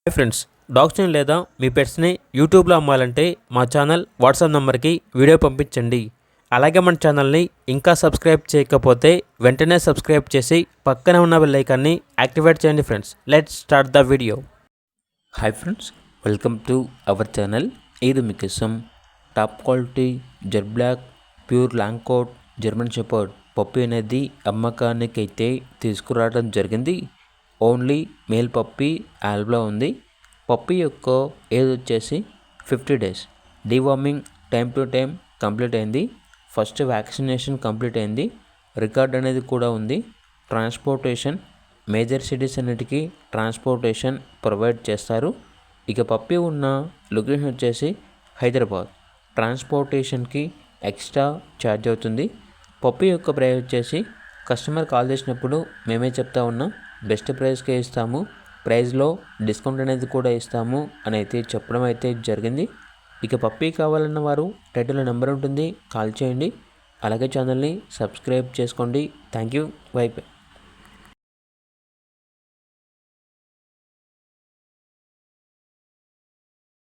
Hi friends, డాగ్స్ని లేదా మీ పెట్స్ని యూట్యూబ్లో అమ్మాలంటే మా ఛానల్ వాట్సాప్ నెంబర్కి వీడియో పంపించండి. అలాగే మన ఛానల్ని ఇంకా సబ్స్క్రైబ్ చేయకపోతే వెంటనే సబ్స్క్రైబ్ చేసి పక్కనే ఉన్న బెల్ ఐకాన్ని యాక్టివేట్ చేయండి. Friends, let's start the video. Hi friends, welcome to our channel. ఇది మీకోసం top quality Z black pure long coat German shepherd puppy అనేది అమ్మకానికి అయితే తీసుకురావడం జరిగింది. ఓన్లీ మేల్ పప్పి ఆల్బ్లో ఉంది. పప్పి యొక్క ఏజ్ వచ్చేసి 50 days. Deworming time to time complete అయింది. ఫస్ట్ వ్యాక్సినేషన్ కంప్లీట్ అయింది. రికార్డ్ అనేది కూడా ఉంది. ట్రాన్స్పోర్టేషన్ మేజర్ సిటీస్ అన్నిటికీ ట్రాన్స్పోర్టేషన్ ప్రొవైడ్ చేస్తారు. ఇక పప్పి ఉన్న లొకేషన్ వచ్చేసి హైదరాబాద్. ట్రాన్స్పోర్టేషన్కి ఎక్స్ట్రా ఛార్జ్ అవుతుంది. పప్పి యొక్క ప్రైస్ వచ్చేసి కస్టమర్ కాల్ చేసినప్పుడు మేమే చెప్తా ఉన్నాం, బెస్ట్ ప్రైస్కే ఇస్తాము, ప్రైస్లో డిస్కౌంట్ అనేది కూడా ఇస్తాము అని అయితే చెప్పడం అయితే జరిగింది. ఇక పప్పీ కావాలన్న వారు టైటిల్లో నెంబర్ ఉంటుంది, కాల్ చేయండి. అలాగే ఛానల్ని సబ్స్క్రైబ్ చేసుకోండి. Thank you. By by.